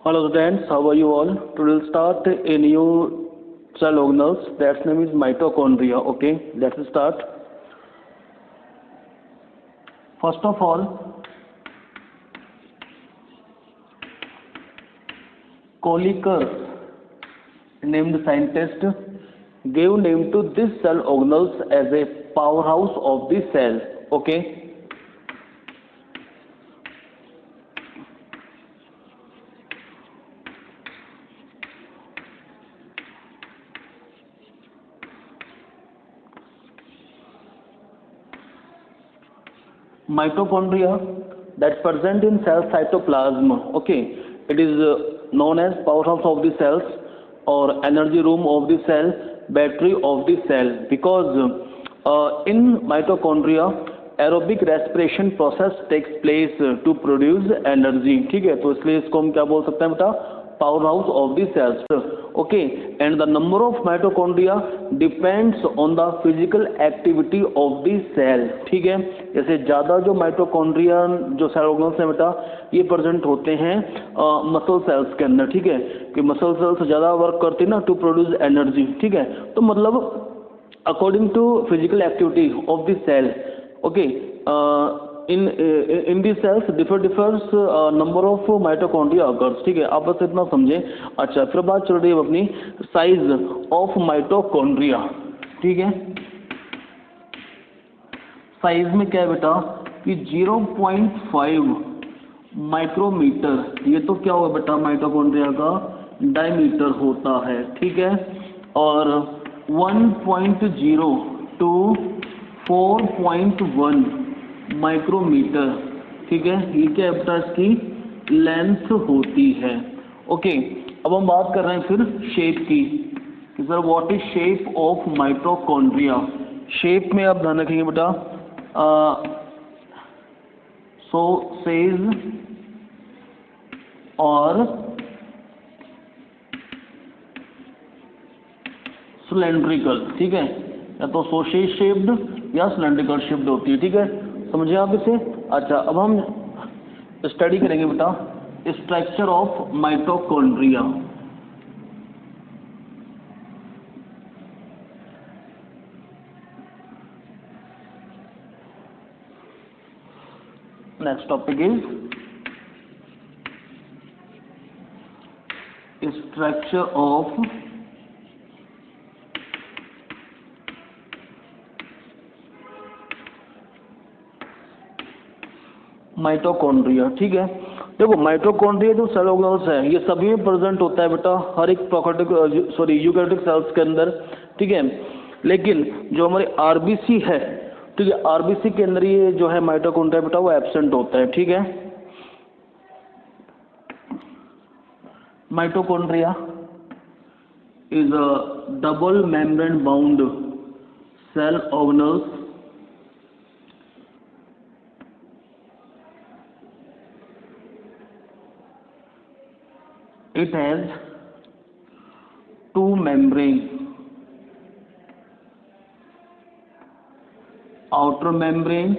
Hello students, how are you all? Today we'll start a new cell organelles. That's name is mitochondria. Okay, let's start. First of all, Kolikers, named scientist, gave name to this cell organelles as a powerhouse of the cell. Okay. Mitochondria that's present in cell cytoplasm. Okay, it is known as powerhouse of the cells or energy room of the cell, battery of the cell, because in mitochondria aerobic respiration process takes place to produce energy. ठीक है, तो इसलिए इसको हम क्या बोल सकते हैं बेटा, power house of the cells. Okay, and the number of mitochondria depends on the physical activity of the cell. ठीक है, जैसे ज़्यादा जो माइटोकॉन्ड्रिया जो सेल ऑर्गन्स हैं बेटा, ये प्रेजेंट होते हैं मसल सेल्स के अंदर. ठीक है, कि मसल सेल्स ज़्यादा वर्क करती है ना टू प्रोड्यूस एनर्जी. ठीक है, तो मतलब according to physical activity of the cell. Okay, in these cells differs number of mitochondria occurs. ठीक है, आप बस इतना समझें. अच्छा, फिर बात चल रही है अपनी साइज ऑफ माइटोकॉन्ड्रिया. ठीक है, साइज में क्या है बेटा कि 0.5 माइक्रोमीटर. ये तो क्या होगा बेटा, माइटोकॉन्ड्रिया का डायमीटर होता है. ठीक है, और 1.0 to 4.1 माइक्रोमीटर. ठीक है, ये क्या है बेटा, इसकी लेंथ होती है. ओके, अब हम बात कर रहे हैं फिर शेप की. Sir what is shape of mitochondria. Shape में आप ध्यान रखेंगे बेटा, सो सेज और सिलेंड्रिकल. ठीक है, या तो सोशेज शेप्ड या सिलेंड्रिकल शेप्ड होती है. ठीक है, समझे आप इसे. अच्छा, अब हम स्टडी करेंगे बेटा structure of mitochondria. Next topic is structure of mitochondria. ठीक है, देखो माइटोकॉन्ड्रिया जो सेल ऑर्गन्स है ये सभी में प्रेजेंट होता है बेटा, हर एक यूकैरियोटिक सेल्स के अंदर. ठीक है, लेकिन जो हमारे आरबीसी है, ठीक है, आरबीसी के अंदर ये जो है माइटोकॉन्ड्रिया बेटा वो एब्सेंट होता है. ठीक है, mitochondria is a double membrane bound cell organs it has two membrane, outer membrane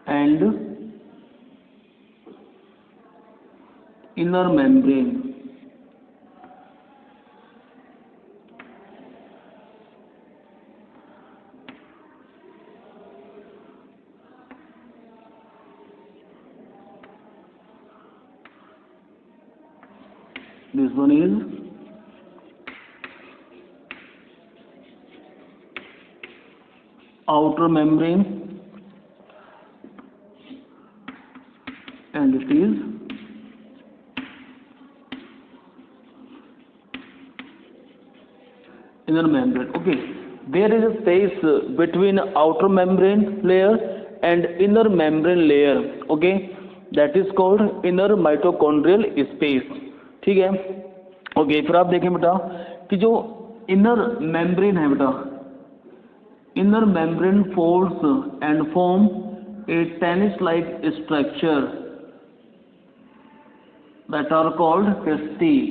and inner membrane. This one is outer membrane and it is inner membrane. Okay, there is a space between outer membrane layer and inner membrane layer. Okay, that is called inner mitochondrial space. ठीक है, okay, फिर आप देखें बेटा कि जो inner membrane है बेटा, inner membrane folds and form A tennis like structure that are called fasciae.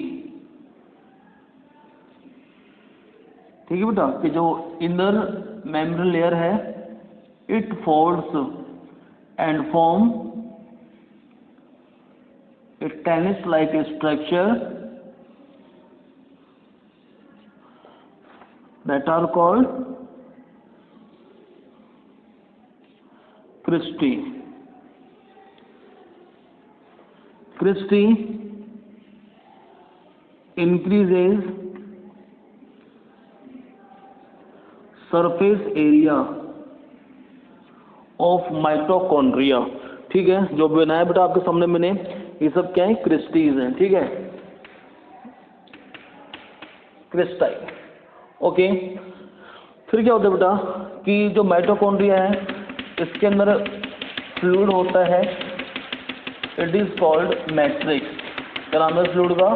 ठीक है बेटा, कि जो इनर मेम्ब्रेन लेयर है it folds and form a tennis like structure that are called cristae. Cristae increases surface area of mitochondria. ठीक है, जो बनाया बेटा आपके सामने मैंने, ये सब क्या है, क्रिस्टीज हैं। ठीक है, क्रिस्टाई। ओके, फिर क्या होता है बेटा कि जो माइटोकॉन्ड्रिया है इसके अंदर फ्लूइड होता है, इट इज कॉल्ड मैट्रिक्स। क्या नाम है फ्लूइड का?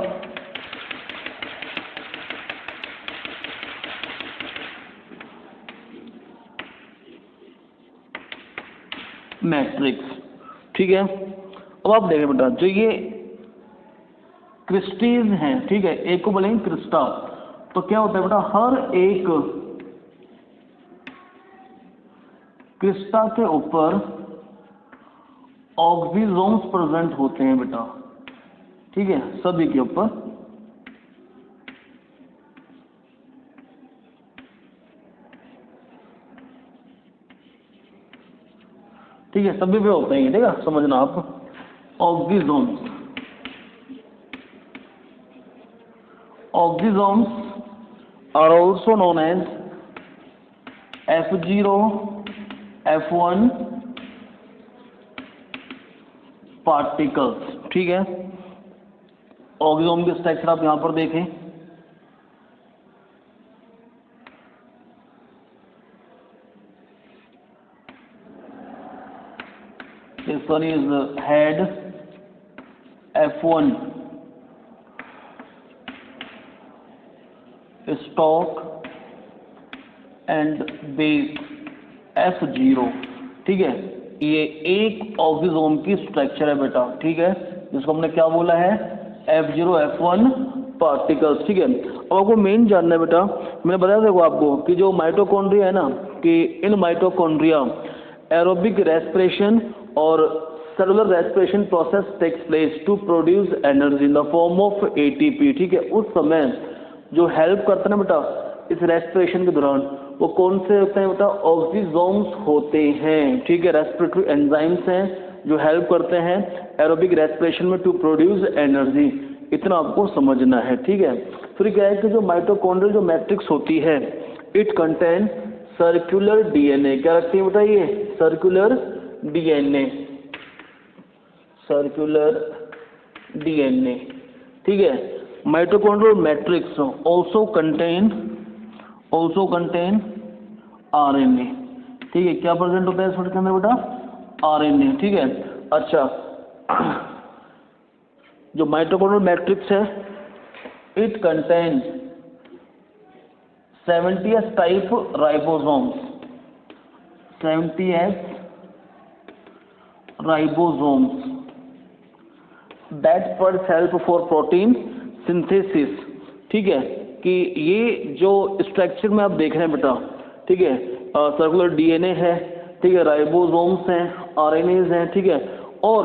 मैट्रिक्स। ठीक है, अब आप देखें बेटा जो ये क्रिस्टीज हैं, ठीक है, एक को बोलेंगे क्रिस्टा। तो क्या होता है बेटा, हर एक क्रिस्टा के ऊपर ऑक्सीजोम्स प्रेजेंट होते हैं बेटा। ठीक है, सभी के ऊपर ठीक है, सभी पे होते हैं। ठीक है, समझना आप, oxysomes. Oxysomes are also known as F0, F1 particles. ठीक है, ऑक्सीजोम के स्ट्रक्चर आप यहां पर देखें। This one is head, F1, stalk and base, F0। ठीक है, ये एक ऑक्सीजोम की स्ट्रक्चर है बेटा। ठीक है, जिसको हमने क्या बोला है, F0, F1 पार्टिकल्स। ठीक है, अब आपको मेन जानना है बेटा, मैंने बताया देखो आपको कि जो माइटोकॉन्ड्रिया है ना, कि इन माइटोकॉन्ड्रिया एरोबिक रेस्पिरेशन और cellular respiration process takes place to produce energy in the form of ATP. ठीक है, उस समय जो हेल्प करते हैं ना बेटा इस रेस्पिरेशन के दौरान, वो कौन से होते हैं बेटा, ऑक्सीजोम्स होते हैं। ठीक है, रेस्पिरेटरी एंजाइम्स हैं जो हेल्प करते हैं एरोबिक रेस्पिरेशन में टू प्रोड्यूस एनर्जी। इतना आपको समझना है। ठीक है, फिर क्या है कि जो माइटोकॉन्ड्रियल जो मैट्रिक्स होती है, इट कंटेन सर्कुलर डीएनए। क्या रखती है बेटा, ये सर्कुलर डीएनए, सर्कुलर डीएनए। ठीक है, mitochondrial matrix also contain RNA. ठीक है, क्या प्रेजेंट होता है इस के अंदर बेटा, आरएनए। ठीक है, अच्छा, जो माइटोकॉन्ड्रियल मैट्रिक्स है it contain 70s type ribosomes, 70s ribosomes that first help for protein synthesis. ठीक है, कि ये जो स्ट्रक्चर में आप देख रहे हैं बेटा, ठीक है, सर्कुलर डीएनए है, ठीक है, राइबोसोम्स हैं, आरएनएज हैं। ठीक है, और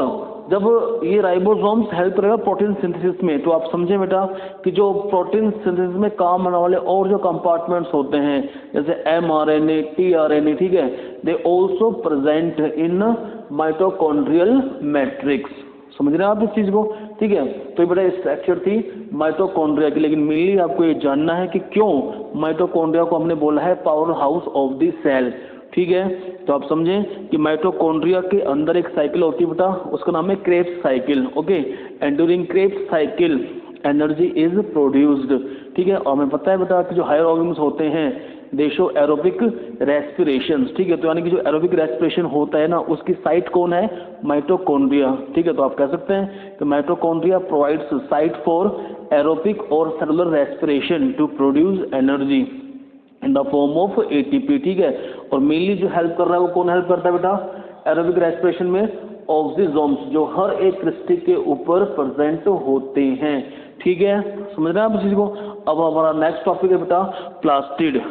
जब ये राइबोसोम्स हेल्प करेगा प्रोटीन सिंथेसिस में, तो आप समझें बेटा कि जो प्रोटीन सिंथेसिस में काम आने वाले और जो कंपार्टमेंट्स होते हैं जैसे mRNA, tRNA, ठीक है, they also present in mitochondrial matrix. समझ रहे हैं आप इस चीज को? ठीक है, तो ये बड़ा स्ट्रक्चर थी माइटोकॉन्ड्रिया की, लेकिन मेनली आपको ये जानना है कि क्यों माइटोकॉन्ड्रिया को हमने बोला है power house of the cell. ठीक है, तो आप समझें कि माइटोकॉन्ड्रिया के अंदर एक साइकिल होती है बेटा, उसका नाम है Krebs cycle. Okay, and during Krebs cycle energy is produced. ठीक है, और हमें पता है बेटा कि जो हायर ऑर्गन्स होते हैं दे शो एरोबिक रेस्पिरेशन। ठीक है, तो यानी कि जो एरोबिक रेस्पिरेशन होता है ना, उसकी साइट कौन है, माइटोकॉन्ड्रिया। ठीक है, तो आप कह सकते हैं कि mitochondria provides site for aerobic और cellular respiration to produce energy in the form of ATP. ठीक है, और मेनली जो हेल्प कर रहा है वो कौन हेल्प करता है बेटा, एरोबिक रेस्पिरेशन में ऑक्सीजोम्स, जो हर एक क्रिस्टी के ऊपर प्रेजेंट होते हैं। ठीक है, समझ रहे हैं आप इस चीज को? अब हमारा नेक्स्ट टॉपिक है बेटा plastid.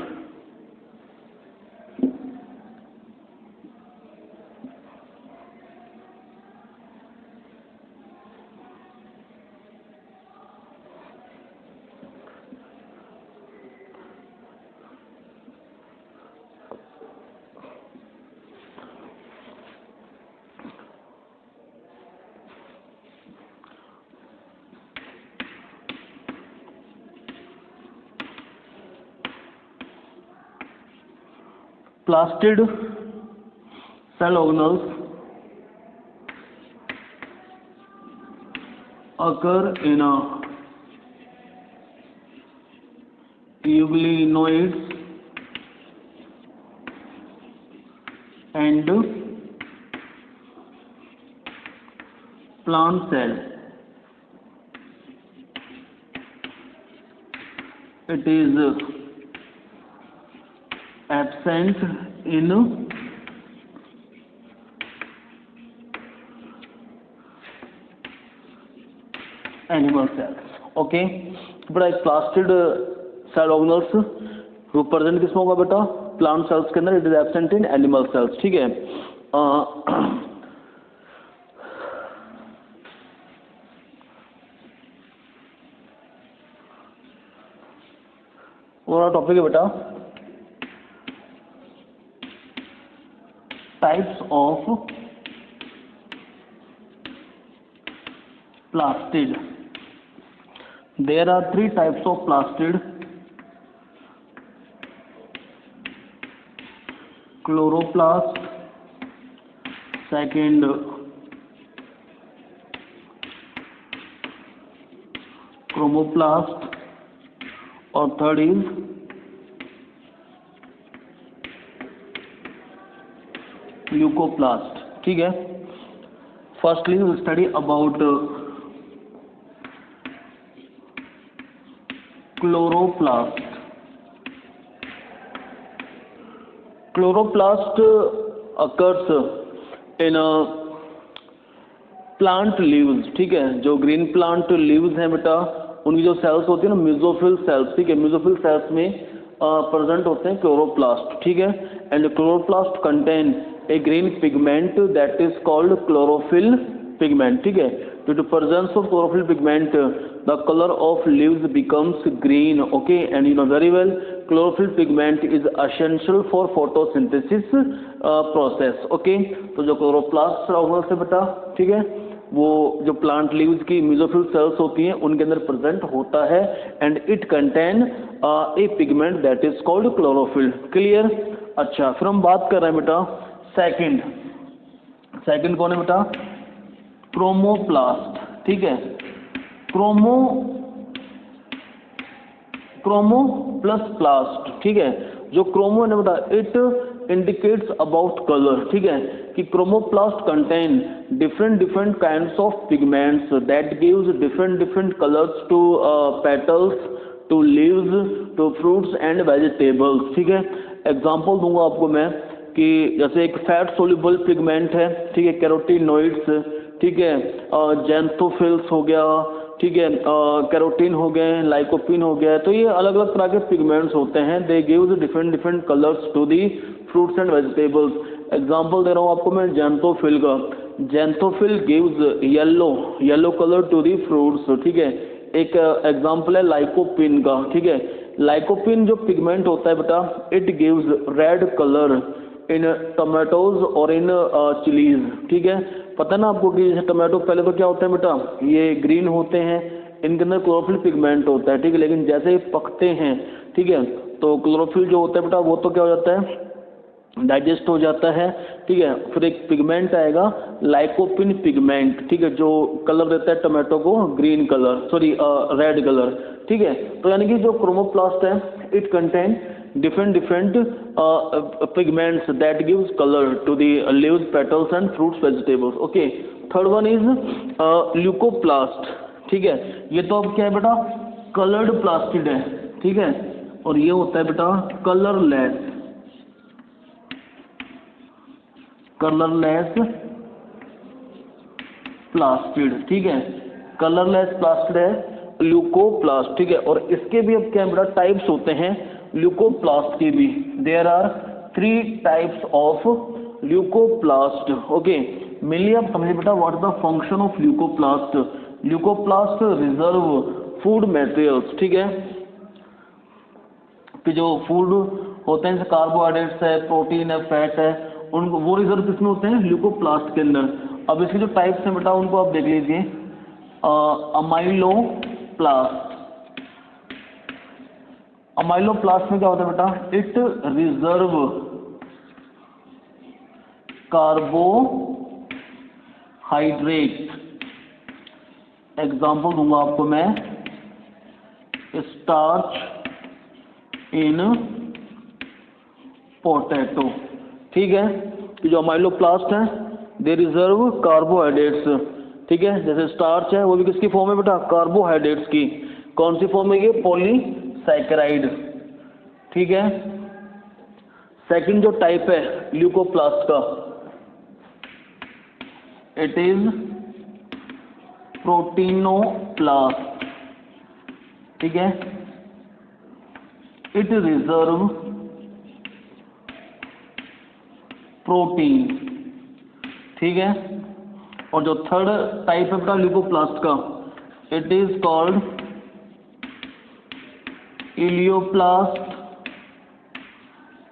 plastid cell organelles occur in euglenoids and plant cell. It is absent in animal cells. Okay, बड़ा प्लास्टिड सेल ऑर्गेनल्स रिप्रेजेंट किसमें होगा बेटा? प्लांट सेल्स के अंदर. It is absent in animal sales. ठीक है. और टॉपिक है बेटा types of plastid. There are 3 types of plastid: chloroplast, second chromoplast, और third is leucoplast. ठीक है. Firstly, we will study about chloroplast. Chloroplast occurs in plant leaves. ठीक है. जो ग्रीन प्लांट लीव्स हैं बेटा, उनकी जो सेल्स होती है ना, मेसोफिल सेल्स. ठीक है. मेसोफिल सेल्स में प्रेजेंट होते हैं क्लोरोप्लास्ट. ठीक है. And chloroplast contain a green pigment that is called chlorophyll pigment. ठीक है. Due to presence of chlorophyll pigment, the color of leaves becomes green. Okay, and you know very well, chlorophyll pigment is essential for photosynthesis process. Okay, तो जो chloroplast organelles है बेटा, ठीक है, वो जो प्लांट लीव्स की मेसोफिल सेल्स होती हैं उनके अंदर प्रेजेंट होता है. And it contain a pigment that is called chlorophyll. Clear? अच्छा, फिर हम बात कर रहे हैं बेटा सेकंड कौन है बेटा? क्रोमोप्लास्ट. ठीक है. Chromo plus प्लास्ट. ठीक है. जो क्रोमो है ना बेटा, इट इंडिकेट्स अबाउट कलर. ठीक है. कि chromoplast contain different kinds of pigments that gives different colours to petals, to leaves, to fruits and vegetables. ठीक है. एग्जांपल दूंगा आपको मैं कि जैसे एक फैट सोल्यूबल पिगमेंट है. ठीक है. कैरोटीनॉइड्स. ठीक है. जेंथोफिल्स हो गया. ठीक है. कैरोटीन हो गए, लाइकोपिन हो गया. तो ये अलग अलग तरह के पिगमेंट्स होते हैं. They gives different colours to the fruits and vegetables. Example दे रहा हूँ आपको मैं जेंथोफिल का. Xanthophyll gives yellow colour to the fruits. ठीक है. एक एग्जांपल है लाइकोपिन का. ठीक है. लाइकोपिन जो पिगमेंट होता है बेटा, it gives red colour in tomatoes और इन चिलीज. ठीक है. पता ना आपको कि जैसे टमाटो पहले तो क्या होता है बेटा, ये ग्रीन होते हैं, इनके अंदर क्लोरोफिल पिगमेंट होता है. ठीक है. लेकिन जैसे ही पकते हैं, ठीक है, तो क्लोरोफिल जो होता है बेटा वो तो क्या हो जाता है, डाइजेस्ट हो जाता है. ठीक है. फिर एक पिगमेंट आएगा लाइकोपिन पिगमेंट. ठीक है. जो कलर देता है टमाटो को green colour, sorry red colour. ठीक है. तो यानी कि जो क्रोमोप्लास्ट है, it contain different pigments that gives color to the leaves, petals and fruits, vegetables. Okay. Third one is leucoplast. ठीक है. ये तो अब क्या है बेटा, कलर्ड प्लास्टिड है. ठीक है. और ये होता है बेटा कलरलेस प्लास्टिड. ठीक है. कलरलेस प्लास्टिड है ल्यूकोप्लास्ट. ठीक है. और इसके भी अब क्या है बेटा, टाइप्स होते हैं ल्यूकोप्लास्ट के भी. There are 3 types of leucoplast. Okay. Mainly आप समझिए बेटा, what is the function of leucoplast. Leucoplast reserve food materials. ठीक है. कि जो फूड होते हैं जैसे कार्बोहाइड्रेट्स है, प्रोटीन है, फैट है, उनको वो रिजर्व किसमें होते हैं, ल्यूकोप्लास्ट के अंदर. अब इसके जो टाइप्स हैं बेटा उनको आप देख लीजिए. अमाइलोप्लास्ट. अमाइलोप्लास्ट में क्या होता है बेटा, इट रिजर्व कार्बोहाइड्रेट, एग्जाम्पल दूंगा आपको मैं, स्टार्च इन पोटैटो। ठीक है, कि जो अमाइलोप्लास्ट है दे रिजर्व कार्बोहाइड्रेट्स। ठीक है, जैसे स्टार्च है वो भी किसकी फॉर्म है बेटा, कार्बोहाइड्रेट्स की। कौन सी फॉर्म है ये, पॉलीसैकेराइड। ठीक है, सेकंड जो टाइप है ल्यूकोप्लास्ट का, इट इज प्रोटीनोप्लास्ट। ठीक है, इट रिजर्व प्रोटीन। ठीक है, और जो थर्ड टाइप है ल्यूकोप्लास्ट का, इट इज कॉल्ड इलियोप्लास्ट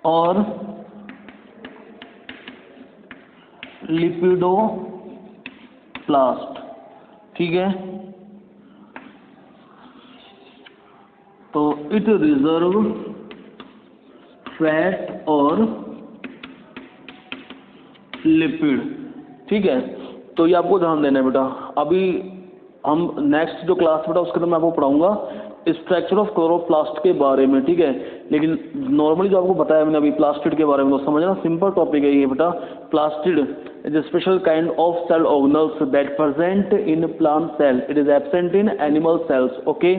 और लिपिडोप्लास्ट। ठीक है, तो इट रिजर्व फैट और लिपिड। ठीक है, तो ये आपको ध्यान देना है बेटा। अभी हम नेक्स्ट जो क्लास बेटा उसके अंदर मैं आपको पढ़ाऊंगा स्ट्रक्चर ऑफ क्लोरोप्लास्ट के बारे में। ठीक है, लेकिन नॉर्मली जो आपको बताया मैंने अभी प्लास्टिड के बारे में, तो समझना सिंपल टॉपिक है ये बेटा। Plastid is a special kind of cell organelles that present in plant cell, it is absent in animal cells. Okay,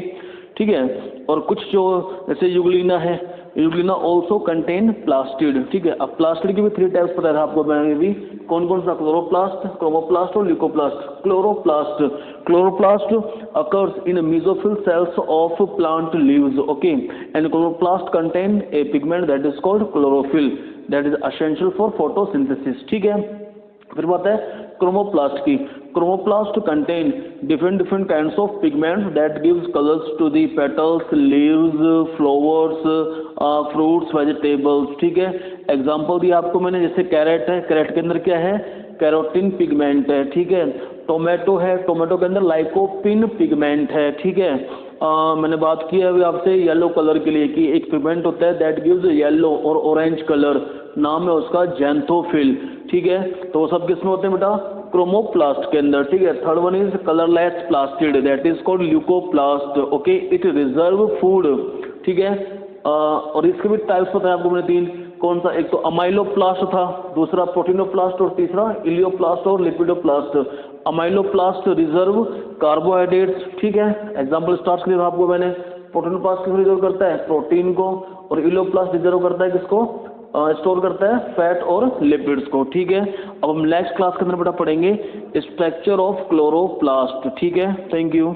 ठीक है, और कुछ जो जैसे यूग्लिना है, यूग्लिना ऑल्सो कंटेन प्लास्टिड। ठीक है, अब प्लास्टिड की भी 3 टाइप्स पता है आपको मैंने भी, कौन कौन सा, क्लोरोप्लास्ट, क्रोमोप्लास्ट और leucoplast. Chloroplast occurs in mesophyll cells of plant leaves, okay, and chloroplast contain a pigment that is called chlorophyll that is essential for photosynthesis। ठीक है, फिर बात है क्रोमोप्लास्ट की। Chromoplast contain different kinds of pigments that gives colors to the petals, leaves, flowers, fruits, vegetables। ठीक है, example दिया आपको मैंने, जैसे कैरेट है, कैरेट के अंदर क्या है, कैरोटीन पिगमेंट है। ठीक है, टोमेटो है, टोमेटो के अंदर लाइकोपिन पिगमेंट है। ठीक है, मैंने बात की है अभी आपसे येलो कलर के लिए कि एक पिगमेंट होता है दैट गिव्स येलो और ऑरेंज कलर, नाम है उसका ज़ैंथोफिल। ठीक है, तो वो सब किसमें होते हैं बेटा, क्रोमोप्लास्ट के अंदर। ठीक है, third one is colourless plastid that is called leucoplast. Okay, it reserve food. ठीक है, और इसके भी टाइप्स पता है आपको मैंने 3, कौन सा, एक तो अमाइलोप्लास्ट था, दूसरा प्रोटीनोप्लास्ट और तीसरा इलियोप्लास्ट और लिपिडोप्लास्ट। Amyloplast reserve carbohydrates. ठीक है, एग्जांपल स्टार्च के लिए आपको मैंने, प्रोटीनोप्लास्ट किसको रिजर्व करता है, प्रोटीन को, और इलियोप्लास्ट रिजर्व करता है किसको, स्टोर करता है फैट और लिपिड्स को। ठीक है, अब हम नेक्स्ट क्लास के अंदर बेटा पढ़ेंगे स्ट्रक्चर ऑफ क्लोरोप्लास्ट। ठीक है, थैंक यू।